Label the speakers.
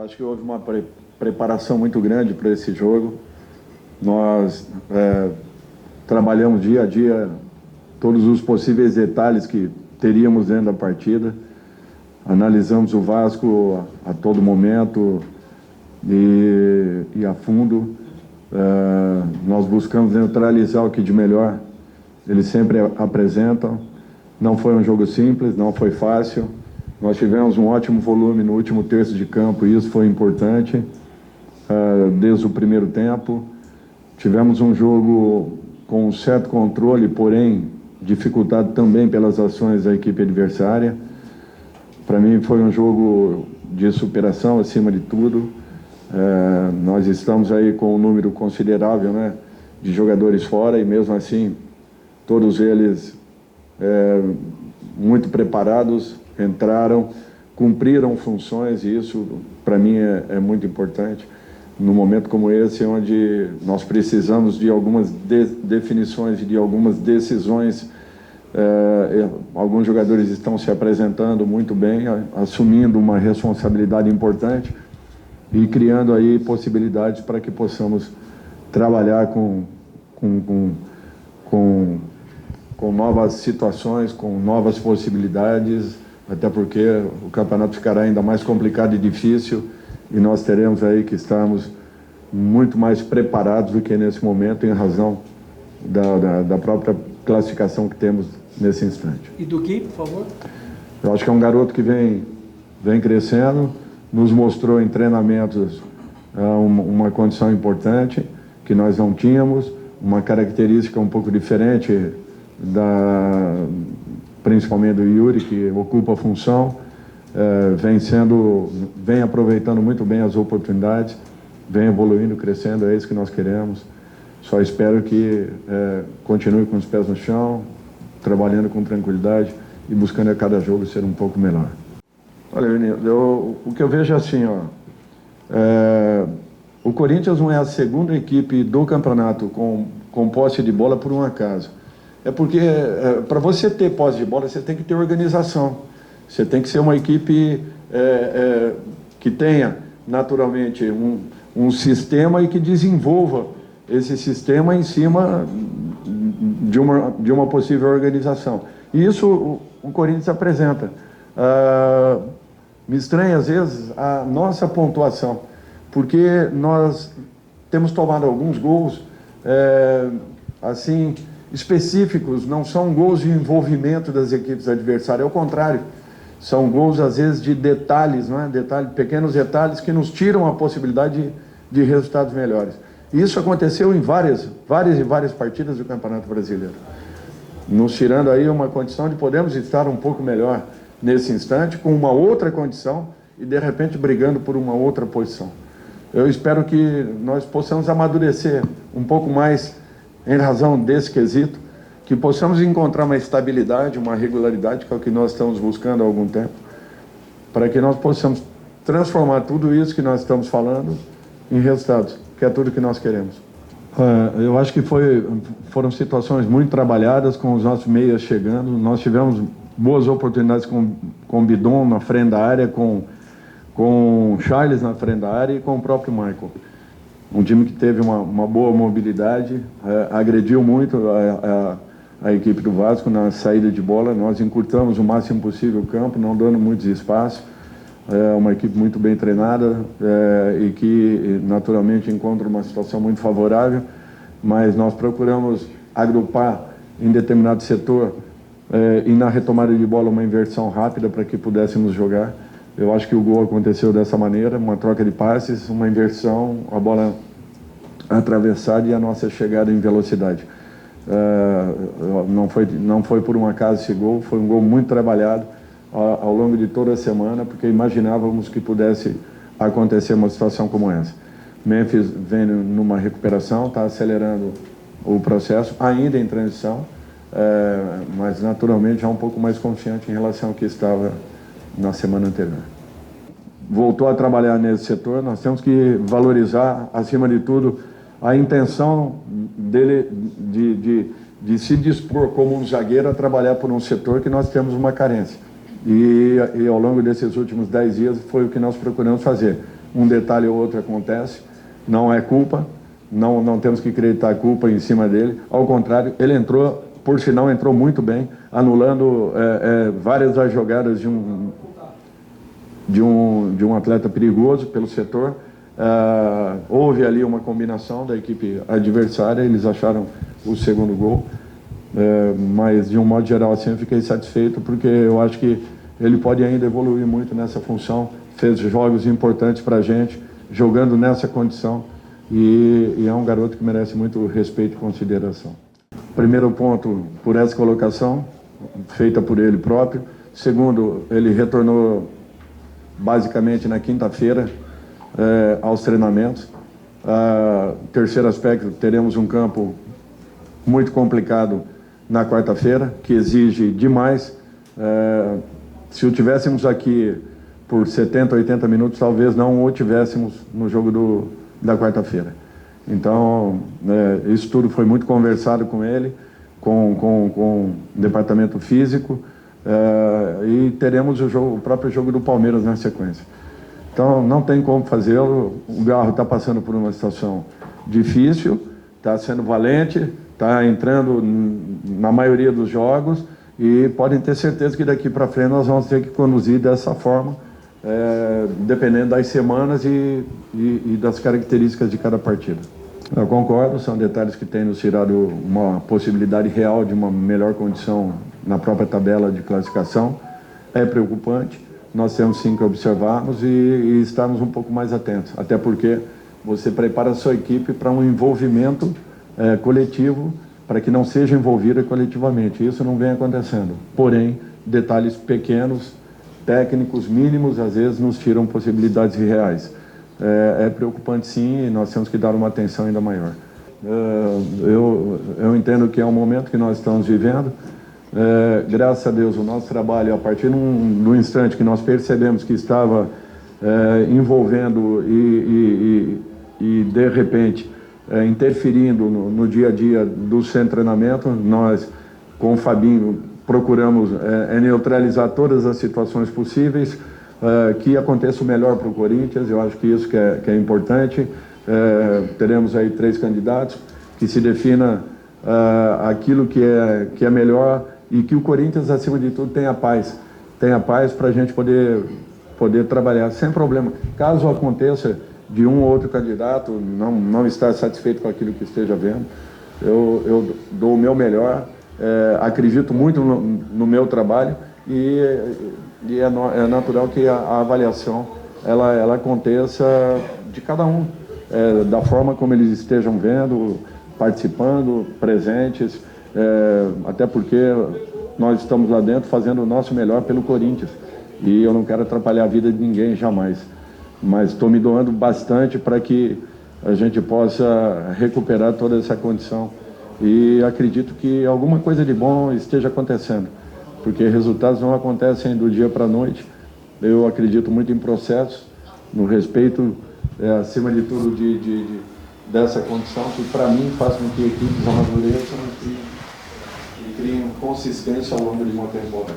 Speaker 1: acho que houve uma preparação muito grande para esse jogo. Nós trabalhamos dia a dia todos os possíveis detalhes que teríamos dentro da partida. Analisamos o Vasco a todo momento e a fundo. Nós buscamos neutralizar o que de melhor eles sempre apresentam. Não foi um jogo simples, não foi fácil. Nós tivemos um ótimo volume no último terço de campo e isso foi importante desde o primeiro tempo. Tivemos um jogo com um certo controle, porém dificultado também pelas ações da equipe adversária. Para mim foi um jogo de superação acima de tudo. Nós estamos aí com um número considerável, né, de jogadores fora e mesmo assim todos eles muito preparados, entraram, cumpriram funções e isso para mim é muito importante num momento como esse, onde nós precisamos de algumas definições e de algumas decisões. Alguns jogadores estão se apresentando muito bem, assumindo uma responsabilidade importante e criando aí possibilidades para que possamos trabalhar com novas situações, com novas possibilidades, até porque o campeonato ficará ainda mais complicado e difícil e nós teremos aí que estarmos muito mais preparados do que nesse momento em razão da própria classificação que temos nesse instante.
Speaker 2: E do Gui, por favor?
Speaker 1: Eu acho que é um garoto que vem crescendo, nos mostrou em treinamentos uma condição importante que nós não tínhamos, uma característica um pouco diferente principalmente do Yuri, que ocupa a função, vem aproveitando muito bem as oportunidades, vem evoluindo, crescendo, é isso que nós queremos. Só espero que continue com os pés no chão, trabalhando com tranquilidade e buscando a cada jogo ser um pouco melhor. Olha, menino, o que eu vejo é assim, o Corinthians não é a segunda equipe do campeonato com posse de bola por um acaso. É porque, para você ter posse de bola, você tem que ter organização. Você tem que ser uma equipe que tenha, naturalmente, um sistema e que desenvolva esse sistema em cima de uma possível organização. E isso o Corinthians apresenta. Me estranha, às vezes, a nossa pontuação, porque nós temos tomado alguns gols, assim, específicos, não são gols de envolvimento das equipes adversárias, ao contrário, são gols, às vezes, de detalhes, não é? Pequenos detalhes que nos tiram a possibilidade de resultados melhores. Isso aconteceu em várias partidas do Campeonato Brasileiro, nos tirando aí uma condição de podermos estar um pouco melhor nesse instante, com uma outra condição e, de repente, brigando por uma outra posição. Eu espero que nós possamos amadurecer um pouco mais em razão desse quesito, que possamos encontrar uma estabilidade, uma regularidade, que é o que nós estamos buscando há algum tempo, para que nós possamos transformar tudo isso que nós estamos falando em resultados, que é tudo que nós queremos. Eu acho que foram situações muito trabalhadas com os nossos meias chegando. Nós tivemos boas oportunidades com o Bidon na frente da área, com o Charles na frente da área e com o próprio Michael. Um time que teve uma boa mobilidade, agrediu muito a equipe do Vasco na saída de bola. Nós encurtamos o máximo possível o campo, não dando muitos espaços. Uma equipe muito bem treinada e que naturalmente encontra uma situação muito favorável, mas nós procuramos agrupar em determinado setor e na retomada de bola uma inversão rápida para que pudéssemos jogar. Eu acho que o gol aconteceu dessa maneira, uma troca de passes, uma inversão, a bola atravessada e a nossa chegada em velocidade. Não foi por um acaso esse gol, foi um gol muito trabalhado ao longo de toda a semana, porque imaginávamos que pudesse acontecer uma situação como essa. Memphis vem numa recuperação, está acelerando o processo, ainda em transição, mas naturalmente já um pouco mais confiante em relação ao que estava na semana anterior. Voltou a trabalhar nesse setor, nós temos que valorizar, acima de tudo, a intenção dele de se dispor como um zagueiro a trabalhar por um setor que nós temos uma carência. E ao longo desses últimos 10 dias foi o que nós procuramos fazer. um detalhe ou outro acontece, não é culpa, não temos que acreditar a culpa em cima dele, ao contrário, ele entrou, por sinal, entrou muito bem, anulando várias das jogadas de um atleta perigoso pelo setor. Houve ali uma combinação da equipe adversária, eles acharam o segundo gol, mas de um modo geral assim eu fiquei satisfeito, porque eu acho que ele pode ainda evoluir muito nessa função, fez jogos importantes para a gente, jogando nessa condição, e é um garoto que merece muito respeito e consideração. Primeiro ponto, por essa colocação, feita por ele próprio. Segundo, ele retornou basicamente na quinta-feira aos treinamentos. Terceiro aspecto, teremos um campo muito complicado na quarta-feira, que exige demais. Se o tivéssemos aqui por 70, 80 minutos, talvez não o tivéssemos no jogo da quarta-feira. Então, isso tudo foi muito conversado com ele, com o departamento físico, e teremos o próprio jogo do Palmeiras na sequência. Então, não tem como fazê-lo. O Garro está passando por uma situação difícil, está sendo valente, está entrando na maioria dos jogos, e podem ter certeza que daqui para frente nós vamos ter que conduzir dessa forma, dependendo das semanas e das características de cada partida. Eu concordo, são detalhes que têm nos tirado uma possibilidade real de uma melhor condição na própria tabela de classificação. É preocupante, nós temos sim que observarmos e estarmos um pouco mais atentos, até porque você prepara a sua equipe para um envolvimento coletivo, para que não seja envolvida coletivamente. Isso não vem acontecendo. Porém, detalhes pequenos, técnicos, mínimos, às vezes nos tiram possibilidades reais. É preocupante sim, e nós temos que dar uma atenção ainda maior. Eu entendo que é um momento que nós estamos vivendo. Graças a Deus, o nosso trabalho, a partir do instante que nós percebemos que estava envolvendo e de repente, interferindo no dia a dia do centro de treinamento, nós, com o Fabinho, procuramos neutralizar todas as situações possíveis, que aconteça o melhor para o Corinthians. Eu acho que isso que é importante. Teremos aí 3 candidatos, que se defina aquilo que é melhor, e que o Corinthians, acima de tudo, tenha paz para a gente poder trabalhar sem problema. Caso aconteça de um ou outro candidato não estar satisfeito com aquilo que esteja vendo, eu dou o meu melhor, acredito muito no meu trabalho, e é natural que a avaliação ela aconteça de cada um, da forma como eles estejam vendo, participando, presentes, até porque nós estamos lá dentro fazendo o nosso melhor pelo Corinthians, e eu não quero atrapalhar a vida de ninguém jamais, mas estou me doando bastante para que a gente possa recuperar toda essa condição, e acredito que alguma coisa de bom esteja acontecendo, porque resultados não acontecem do dia para a noite. Eu acredito muito em processos, no respeito, acima de tudo, dessa condição, que para mim faz com que equipes amadureçam e criem consistência ao longo de uma temporada.